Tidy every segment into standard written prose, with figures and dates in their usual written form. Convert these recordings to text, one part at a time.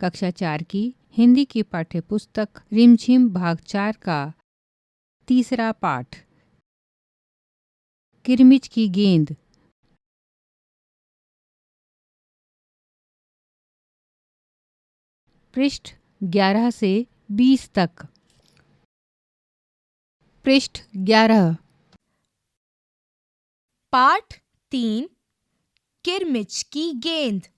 कक्षा 4 की हिंदी की पाठ्यपुस्तक रिमझिम भाग 4 का तीसरा पाठ किरमिच की गेंद। पृष्ठ 11 से 20 तक। पृष्ठ 11। पाठ 3 किरमिच की गेंद।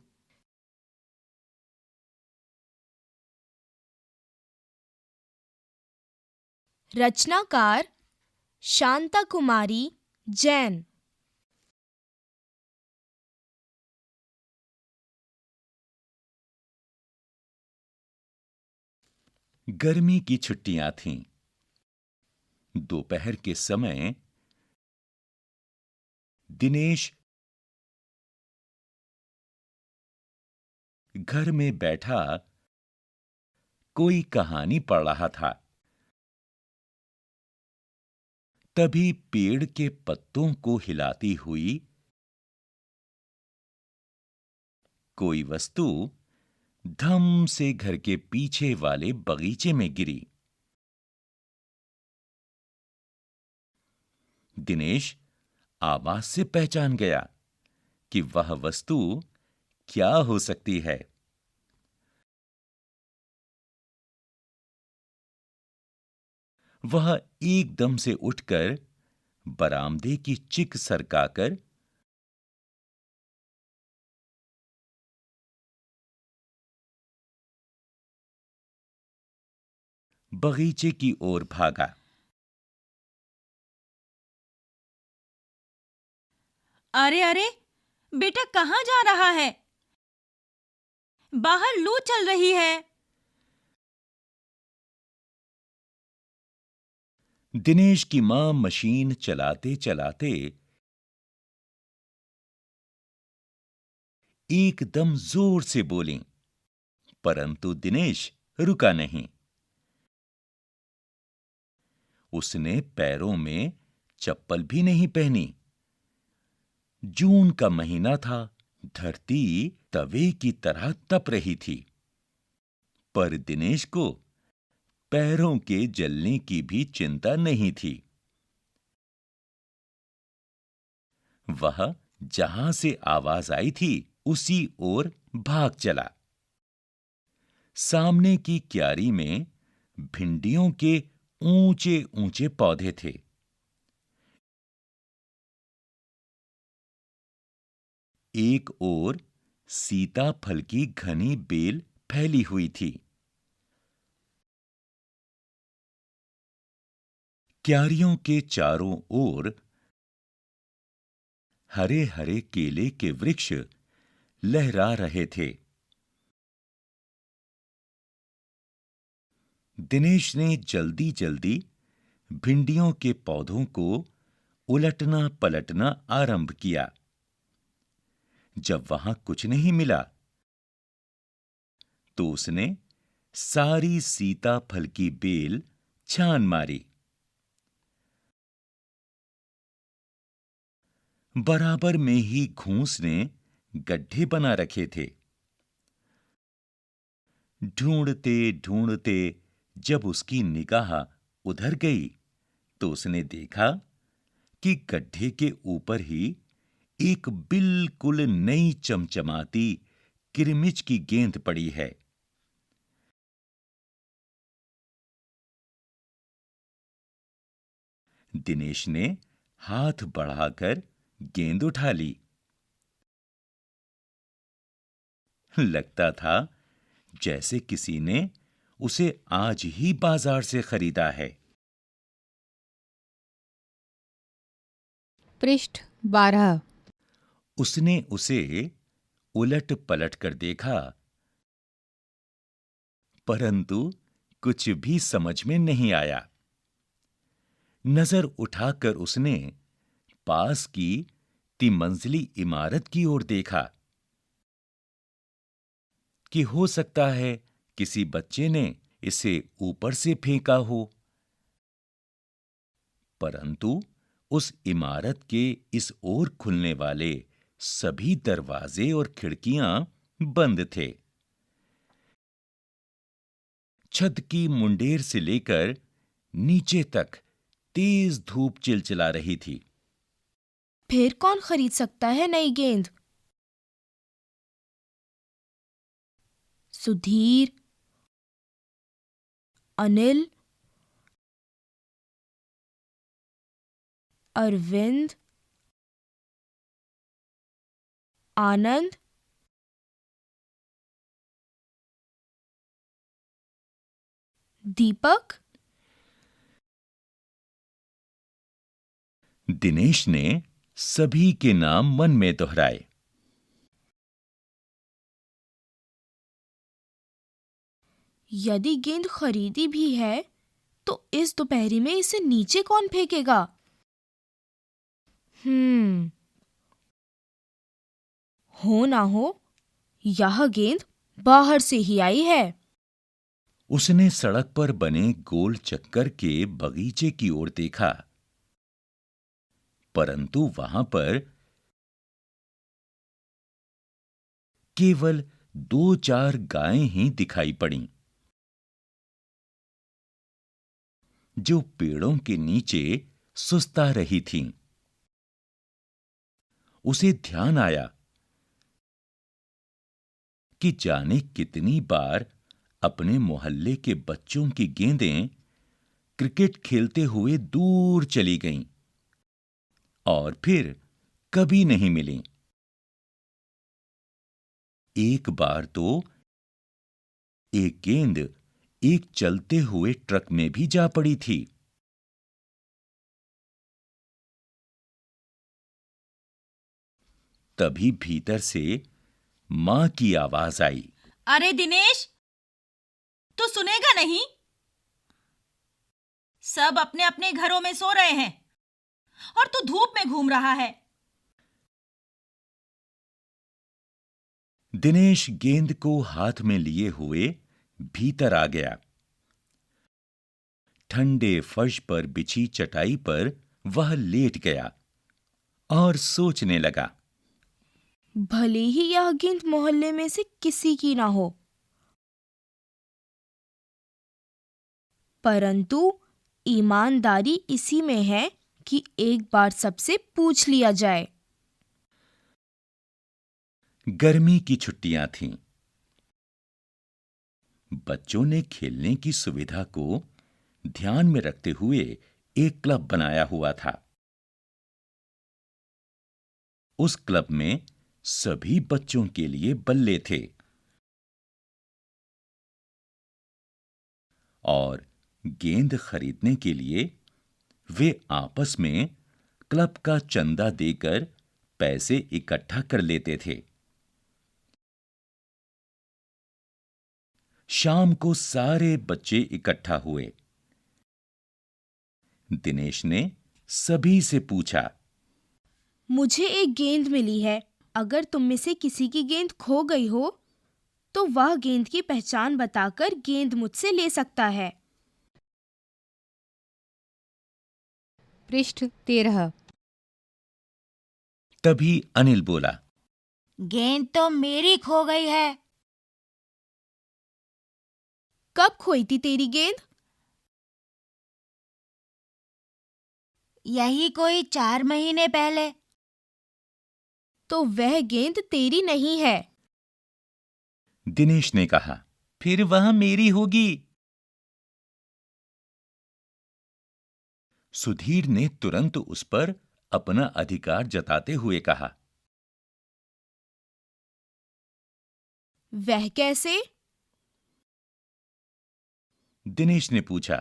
रचनाकार शांता कुमारी जैन। गर्मी की छुट्टियां थीं। दोपहर के समय दिनेश घर में बैठा कोई कहानी पढ़ रहा था। तभी पेड़ के पत्तों को हिलाती हुई कोई वस्तु धम से घर के पीछे वाले बगीचे में गिरी। दिनेश आवाज से पहचान गया कि वह वस्तु क्या हो सकती है। वह एकदम से उठकर बरामदे की चिक सरकाकर बगीचे की ओर भागा। अरे अरे, बेटा कहाँ जा रहा है? बाहर लू चल रही है। दिनेश की मां मशीन चलाते चलाते एकदम जोर से बोली, परंतु दिनेश रुका नहीं। उसने पैरों में चप्पल भी नहीं पहनी। जून का महीना था। धरती तवे की तरह तप रही थी, पर दिनेश को पैरों के जलने की भी चिंता नहीं थी। वह जहां से आवाज आई थी उसी ओर भाग चला। सामने की क्यारी में भिंडियों के ऊंचे ऊंचे पौधे थे। एक ओर सीताफल की घनी बेल फैली हुई थी। क्यारियों के चारों ओर हरे हरे केले के वृक्ष लहरा रहे थे। दिनेश ने जल्दी जल्दी भिंडियों के पौधों को उलटना पलटना आरंभ किया। जब वहां कुछ नहीं मिला तो उसने सारी सीताफल की बेल छान मारी। बराबर में ही घूस ने गड्ढे बना रखे थे। ढूंढते ढूंढते जब उसकी निगाह उधर गई तो उसने देखा कि गड्ढे के ऊपर ही एक बिल्कुल नई चमचमाती किरमिच की गेंद पड़ी है। दिनेश ने हाथ बढ़ाकर गेंद उठा ली। लगता था जैसे किसी ने उसे आज ही बाजार से खरीदा है। पृष्ठ 12। उसने उसे उलट पलट कर देखा, परंतु कुछ भी समझ में नहीं आया। नजर उठाकर उसने पास की तिमंजिली इमारत की ओर देखा कि हो सकता है किसी बच्चे ने इसे ऊपर से फेंका हो, परंतु उस इमारत के इस ओर खुलने वाले सभी दरवाजे और खिड़कियां बंद थे। छत की मुंडेर से लेकर नीचे तक तेज धूप चिलचिला रही थी। फिर कौन खरीद सकता है नई गेंद? सुधीर, अनिल, अरविंद, आनंद, दीपक। दिनेश ने सभी के नाम मन में दोहराए। यदि गेंद खरीदी भी है तो इस दोपहरी में इसे नीचे कौन फेंकेगा? हो ना हो यह गेंद बाहर से ही आई है। उसने सड़क पर बने गोल चक्कर के बगीचे की ओर देखा, परंतु वहां पर केवल 2-4 गायें ही दिखाई पड़ीं, जो पेड़ों के नीचे सुस्ता रही थीं। उसे ध्यान आया कि जाने कितनी बार अपने मोहल्ले के बच्चों की गेंदें क्रिकेट खेलते हुए दूर चली गईं और फिर कभी नहीं मिलीं। एक बार तो एक गेंद एक चलते हुए ट्रक में भी जा पड़ी थी। तभी भीतर से मां की आवाज आई, अरे दिनेश, तू सुनेगा नहीं? सब अपने अपने घरों में सो रहे हैं और तू धूप में घूम रहा है। दिनेश गेंद को हाथ में लिए हुए भीतर आ गया। ठंडे फर्श पर बिछी चटाई पर वह लेट गया और सोचने लगा। भले ही यह गेंद मोहल्ले में से किसी की ना हो, परंतु ईमानदारी इसी में है कि एक बार सबसे पूछ लिया जाए। गर्मी की छुट्टियां थीं। बच्चों ने खेलने की सुविधा को ध्यान में रखते हुए एक क्लब बनाया हुआ था। उस क्लब में सभी बच्चों के लिए बल्ले थे और गेंद खरीदने के लिए वे आपस में क्लब का चंदा देकर पैसे इकट्ठा कर लेते थे। शाम को सारे बच्चे इकट्ठा हुए। दिनेश ने सभी से पूछा, मुझे एक गेंद मिली है। अगर तुम में से किसी की गेंद खो गई हो तो वह गेंद की पहचान बताकर गेंद मुझसे ले सकता है। पृष्ठ 13। तभी अनिल बोला, गेंद तो मेरी खो गई है। कब खोई थी तेरी गेंद? यही कोई 4 महीने पहले। तो वह गेंद तेरी नहीं है। दिनेश ने कहा, फिर वह मेरी होगी। सुधीर ने तुरंत उस पर अपना अधिकार जताते हुए कहा, वह कैसे? दिनेश ने पूछा,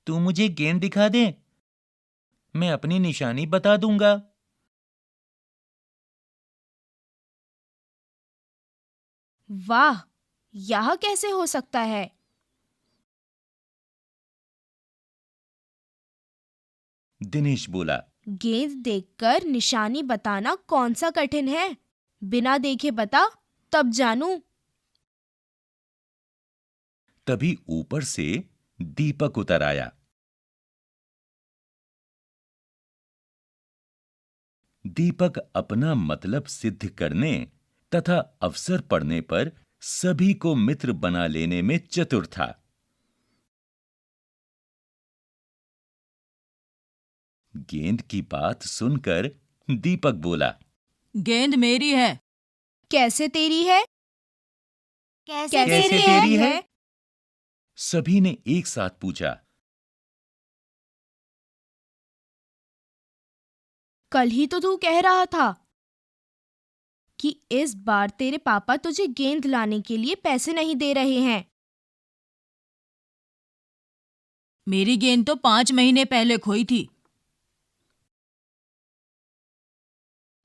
तू मुझे गेंद दिखा दे, मैं अपनी निशानी बता दूंगा। वाह, यह कैसे हो सकता है? दिनेश बोला, गेंद देखकर निशानी बताना कौन सा कठिन है? बिना देखे बता, तब जानूं। तभी ऊपर से दीपक उतर आया। दीपक अपना मतलब सिद्ध करने तथा अवसर पड़ने पर सभी को मित्र बना लेने में चतुर था। गेंद की बात सुनकर दीपक बोला, गेंद मेरी है। कैसे तेरी है? कैसे कैसे तेरी है? सभी ने एक साथ पूछा। कल ही तो तू कह रहा था कि इस बार तेरे पापा तुझे गेंद लाने के लिए पैसे नहीं दे रहे हैं। मेरी गेंद तो 5 महीने पहले खोई थी।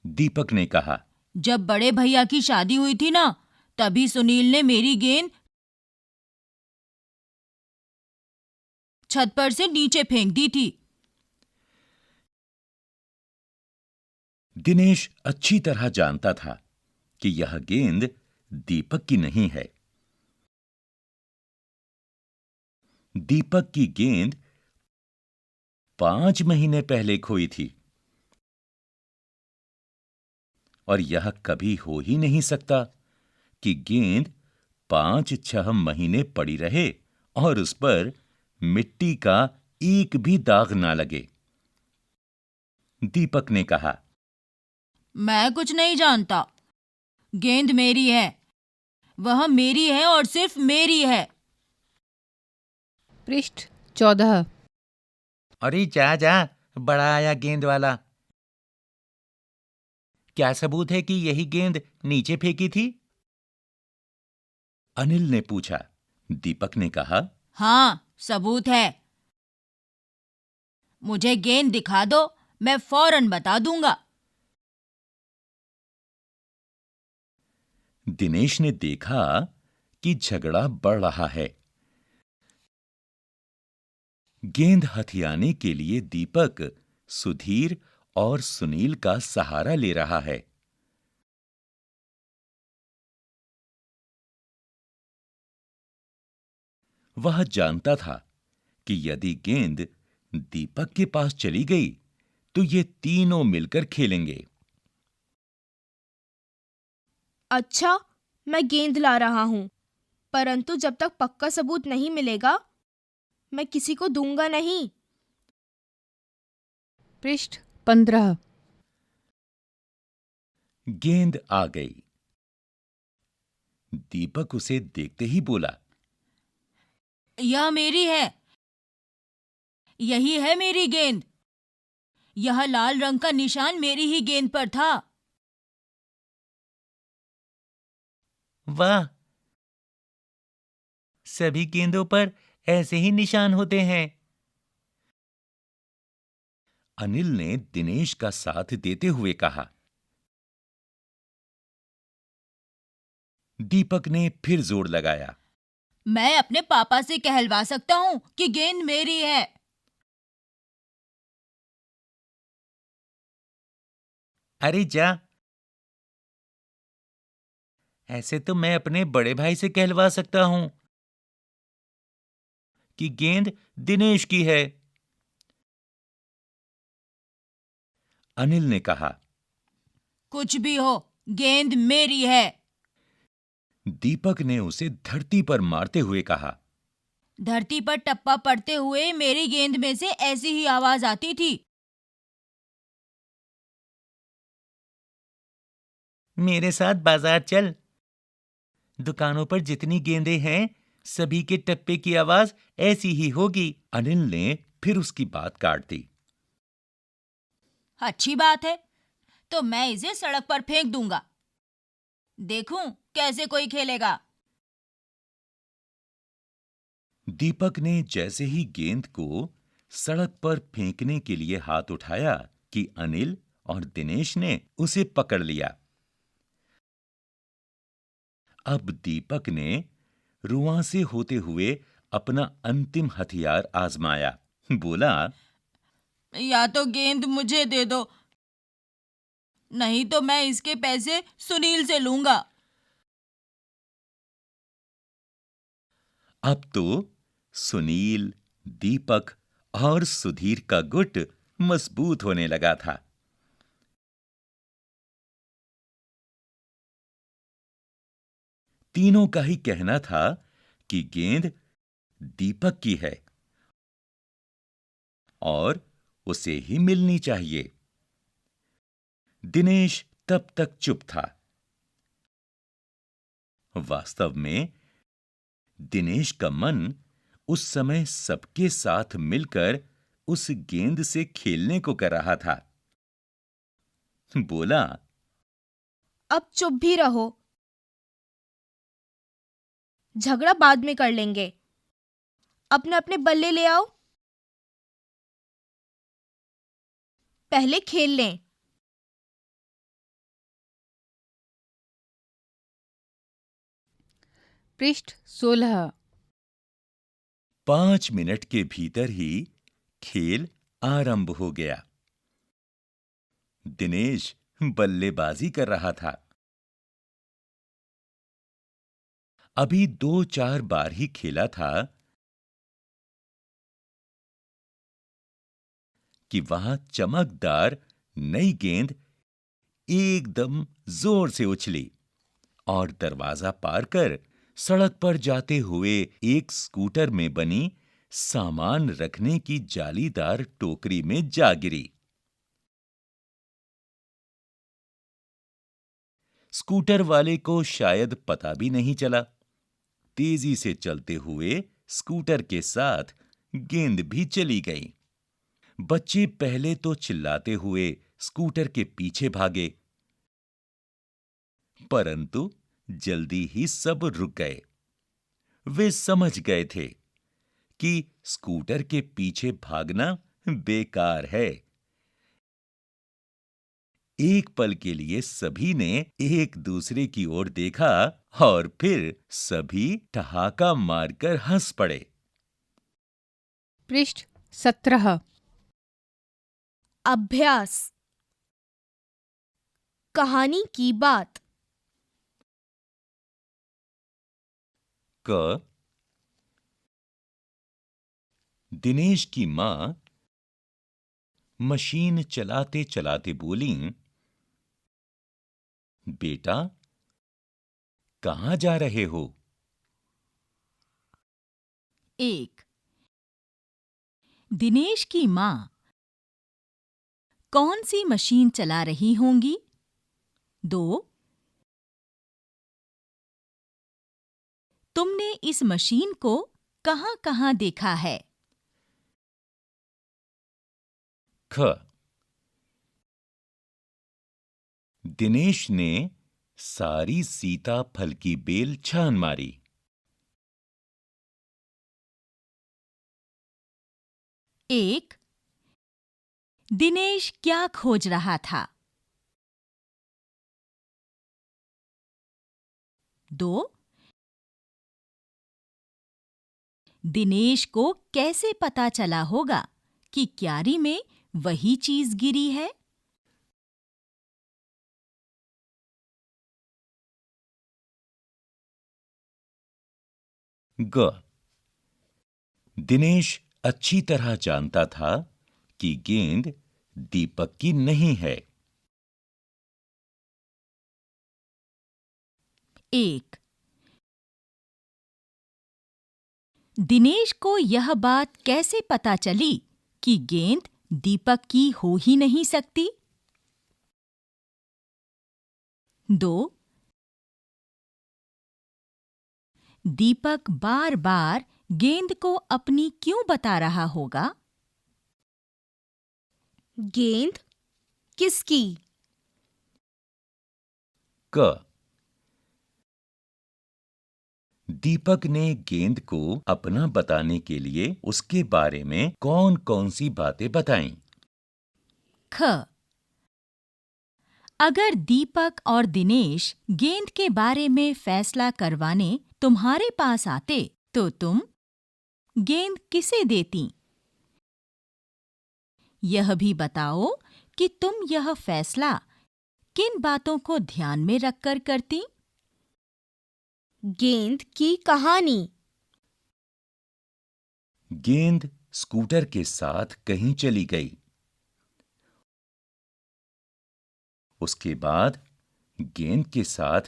दीपक ने कहा। जब बड़े भैया की शादी हुई थी ना, तभी सुनील ने मेरी गेंद छत पर से नीचे फेंक दी थी। दिनेश अच्छी तरह जानता था कि यह गेंद दीपक की नहीं है। दीपक की गेंद 5 महीने पहले खोई थी और यह कभी हो ही नहीं सकता कि गेंद 5-6 महीने पड़ी रहे और उस पर मिट्टी का एक भी दाग ना लगे। दीपक ने कहा, मैं कुछ नहीं जानता। गेंद मेरी है, वह मेरी है और सिर्फ मेरी है। पृष्ठ 14। अरे जा जा, बड़ा आया गेंद वाला। क्या सबूत है कि यही गेंद नीचे फेंकी थी? अनिल ने पूछा। दीपक ने कहा, हाँ, सबूत है। मुझे गेंद दिखा दो, मैं फौरन बता दूंगा। दिनेश ने देखा कि झगड़ा बढ़ रहा है। गेंद हथियाने के लिए दीपक सुधीर और सुनील का सहारा ले रहा है। वह जानता था कि यदि गेंद दीपक के पास चली गई तो ये तीनों मिलकर खेलेंगे। अच्छा, मैं गेंद ला रहा हूं, परंतु जब तक पक्का सबूत नहीं मिलेगा मैं किसी को दूंगा नहीं। पृष्ठ 15। गेंद आ गई। दीपक उसे देखते ही बोला, यह मेरी है। यही है मेरी गेंद। यह लाल रंग का निशान मेरी ही गेंद पर था। वाह, सभी गेंदों पर ऐसे ही निशान होते हैं। अनिल ने दिनेश का साथ देते हुए कहा। दीपक ने फिर जोर लगाया, मैं अपने पापा से कहलवा सकता हूं कि गेंद मेरी है। अरे जा, ऐसे तो मैं अपने बड़े भाई से कहलवा सकता हूं कि गेंद दिनेश की है। अनिल ने कहा। कुछ भी हो, गेंद मेरी है। दीपक ने उसे धरती पर मारते हुए कहा। धरती पर टप्पा पड़ते हुए मेरी गेंद में से ऐसी ही आवाज आती थी। मेरे साथ बाजार चल। दुकानों पर जितनी गेंदें हैं, सभी के टप्पे की आवाज ऐसी ही होगी। अनिल ने फिर उसकी बात काट दी। अच्छी बात है, तो मैं इसे सड़क पर फेंक दूंगा। देखूं कैसे कोई खेलेगा। दीपक ने जैसे ही गेंद को सड़क पर फेंकने के लिए हाथ उठाया कि अनिल और दिनेश ने उसे पकड़ लिया। अब दीपक ने रुआं से होते हुए अपना अंतिम हथियार आजमाया। बोला, या तो गेंद मुझे दे दो, नहीं तो मैं इसके पैसे सुनील से लूंगा। अब तो सुनील, दीपक और सुधीर का गुट मजबूत होने लगा था। तीनों का ही कहना था कि गेंद दीपक की है और उसे ही मिलनी चाहिए। दिनेश तब तक चुप था। वास्तव में दिनेश का मन उस समय सबके साथ मिलकर उस गेंद से खेलने को कर रहा था। बोला, अब चुप भी रहो, झगड़ा बाद में कर लेंगे। अपने अपने बल्ले ले आओ, पहले खेल लें। पृष्ठ 16। 5 मिनट के भीतर ही खेल आरंभ हो गया। दिनेश बल्लेबाजी कर रहा था। अभी 2-4 बार ही खेला था कि वहां चमकदार नई गेंद एकदम जोर से उछली और दरवाजा पार कर सड़क पर जाते हुए एक स्कूटर में बनी सामान रखने की जालीदार टोकरी में जा गिरी। स्कूटर वाले को शायद पता भी नहीं चला। तेजी से चलते हुए स्कूटर के साथ गेंद भी चली गई। बच्चे पहले तो चिल्लाते हुए स्कूटर के पीछे भागे, परंतु जल्दी ही सब रुक गए। वे समझ गए थे कि स्कूटर के पीछे भागना बेकार है। एक पल के लिए सभी ने एक दूसरे की ओर देखा और फिर सभी ठहाका मारकर हंस पड़े। पृष्ठ 17। अभ्यास। कहानी की बात। क दिनेश की मां मशीन चलाते चलाते बोली, बेटा, कहां जा रहे हो? 1. दिनेश की मां कौन सी मशीन चला रही होंगी? 2. तुमने इस मशीन को कहां-कहां देखा है? ख दिनेश ने सारी सीताफल की बेल छान मारी। 1. दिनेश क्या खोज रहा था? 2. दिनेश को कैसे पता चला होगा कि क्यारी में वही चीज गिरी है? ग दिनेश अच्छी तरह जानता था कि गेंद दीपक की नहीं है। 1. दिनेश को यह बात कैसे पता चली कि गेंद दीपक की हो ही नहीं सकती? 2. दीपक बार-बार गेंद को अपनी क्यों बता रहा होगा? गेंद किसकी? क दीपक ने गेंद को अपना बताने के लिए उसके बारे में कौन-कौन सी बातें बताईं? ख अगर दीपक और दिनेश गेंद के बारे में फैसला करवाने तुम्हारे पास आते तो तुम गेंद किसे देती? यह भी बताओ कि तुम यह फैसला किन बातों को ध्यान में रखकर करती? गेंद की कहानी। गेंद स्कूटर के साथ कहीं चली गई। उसके बाद गेंद के साथ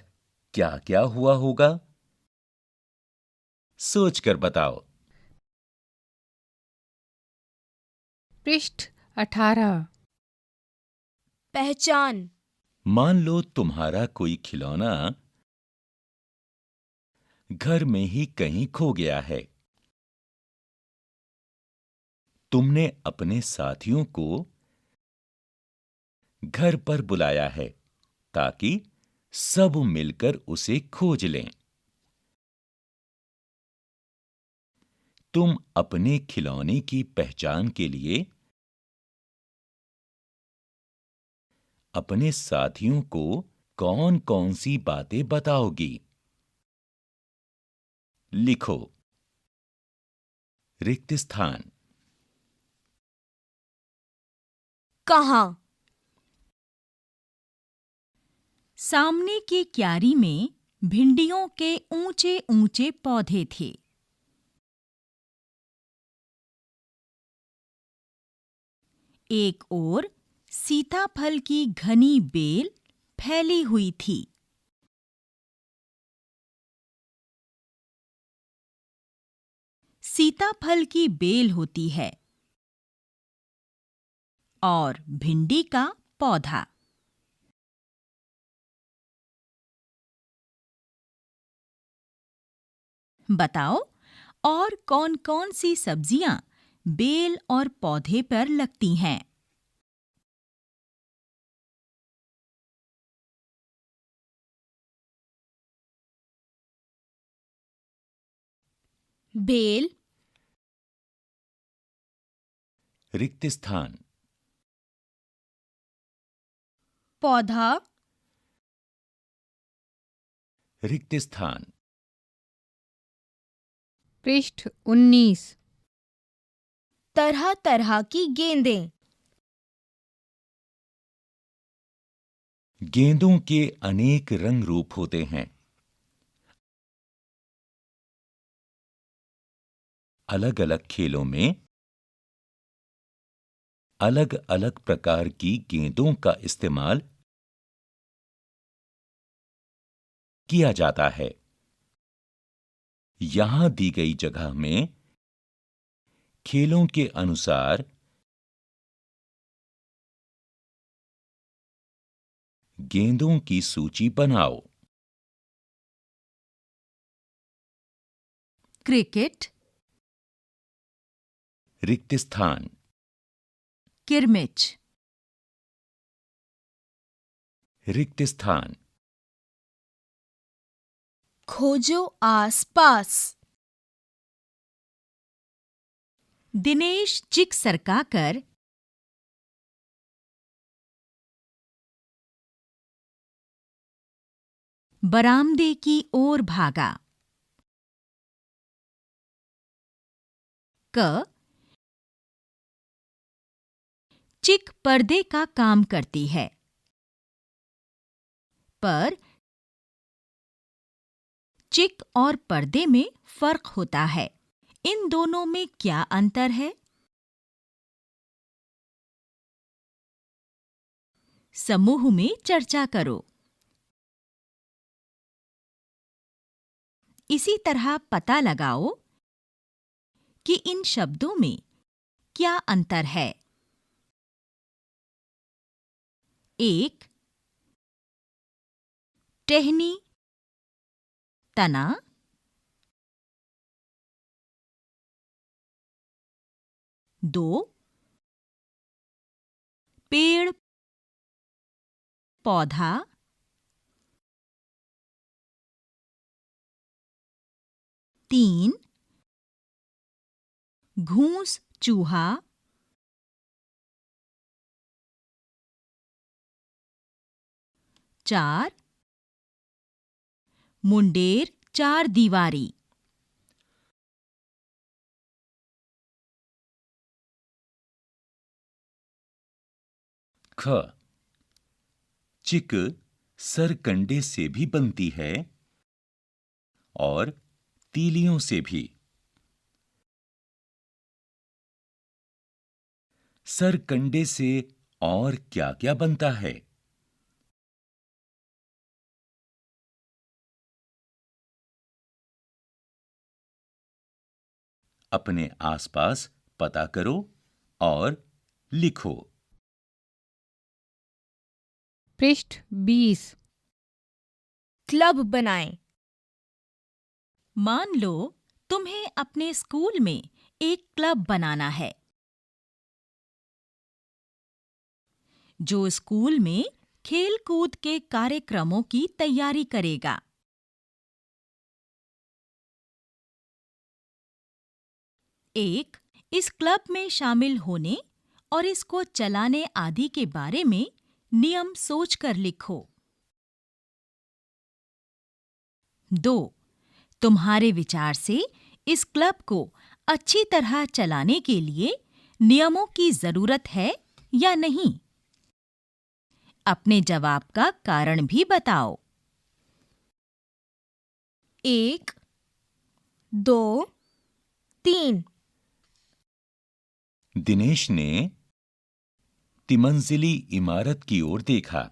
क्या-क्या हुआ होगा? सोचकर बताओ। पृष्ठ 18, पहचान, मान लो तुम्हारा कोई खिलौना घर में ही कहीं खो गया है। तुमने अपने साथियों को घर पर बुलाया है ताकि सब मिलकर उसे खोज लें। तुम अपने खिलौने की पहचान के लिए अपने साथियों को कौन-कौन सी बातें बताओगी? लिखो। रिक्त स्थान। कहाँ, सामने की क्यारी में भिंडियों के ऊंचे ऊंचे पौधे थे। एक ओर सीताफल की घनी बेल फैली हुई थी। सीताफल की बेल होती है और भिंडी का पौधा। बताओ, और कौन-कौन सी सब्जियां बेल और पौधे पर लगती हैं? बेल, रिक्त स्थान। पौधा, रिक्त स्थान। पृष्ठ 19, तरह तरह की गेंदें, गेंदों के अनेक रंग रूप होते हैं। अलग-अलग खेलों में अलग-अलग प्रकार की गेंदों का इस्तेमाल किया जाता है। यहां दी गई जगह में खेलों के अनुसार गेंदों की सूची बनाओ। क्रिकेट, रिक्त स्थान। किरमिच, रिक्त स्थान। खोजो आसपास, दिनेश चिक सरकाकर बरामदे की ओर भागा। क चिक पर्दे का काम करती है, पर चिक और पर्दे में फर्क होता है। इन दोनों में क्या अंतर है? समूह में चर्चा करो। इसी तरह पता लगाओ कि इन शब्दों में क्या अंतर है। 1. टहनी, तना। 2. पेड़, पौधा। 3. घूस, चूहा। 4. मुंडेर, चार दीवारी। ख। चिक सरकंडे से भी बनती है और तीलियों से भी। सरकंडे से और क्या-क्या बनता है? अपने आसपास पता करो और लिखो। पृष्ठ 20। क्लब बनाएं। मान लो तुम्हें अपने स्कूल में एक क्लब बनाना है जो स्कूल में खेल-कूद के कार्यक्रमों की तैयारी करेगा। एक, इस क्लब में शामिल होने और इसको चलाने आदि के बारे में नियम सोचकर लिखो। 2, तुम्हारे विचार से इस क्लब को अच्छी तरह चलाने के लिए नियमों की जरूरत है या नहीं? अपने जवाब का कारण भी बताओ। 1, 2, 3। दिनेश ने तिमंजिली इमारत की ओर देखा।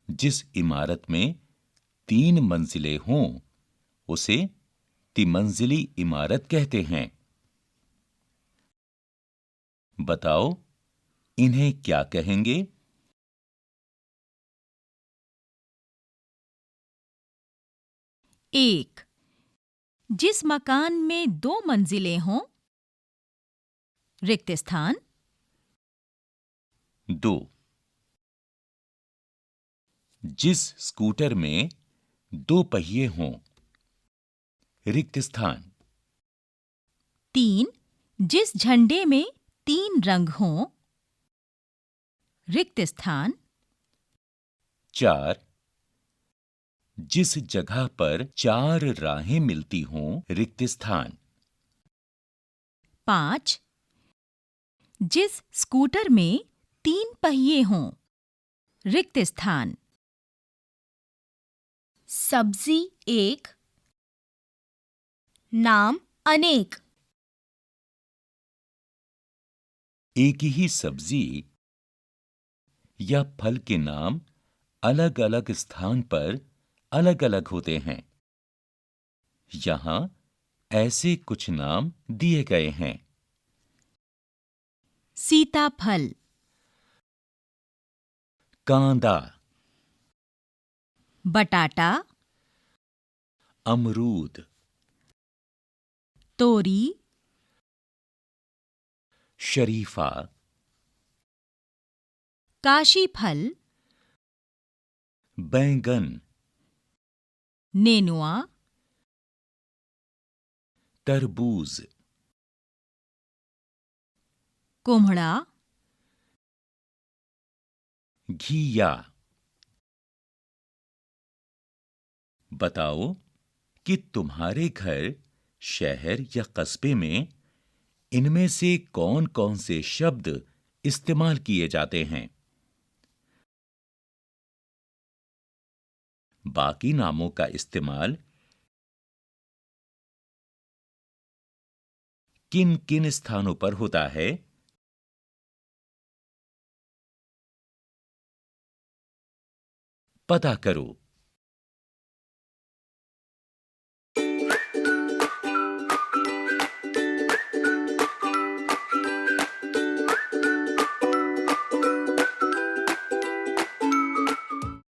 जिस इमारत में 3 मंजिलें हों, उसे तिमंजिली इमारत कहते हैं। बताओ, इन्हें क्या कहेंगे? एक, जिस मकान में 2 मंजिलें हों, रिक्त स्थान। 2, जिस स्कूटर में 2 पहिए हों, रिक्त स्थान। 3, जिस झंडे में 3 रंग हों, रिक्त स्थान। 4, जिस जगह पर 4 राहें मिलती हों, रिक्त स्थान। 5, जिस स्कूटर में 3 पहिए हों, रिक्त स्थान। सब्जी 1, नाम अनेक। एक ही सब्जी या फल के नाम अलग-अलग स्थान पर अलग-अलग होते हैं। यहां ऐसे कुछ नाम दिए गए हैं। सीताफल, कांदा, बटाटा, अमरूद, तोरी, शरीफा, काशी फल, बैंगन, नेनुआ, तरबूज, कुम्हड़ा, घिया। बताओ कि तुम्हारे घर, शहर या कस्बे में इनमें से कौन-कौन से शब्द इस्तेमाल किए जाते हैं। बाकी नामों का इस्तेमाल किन-किन स्थानों पर होता है? पता करो।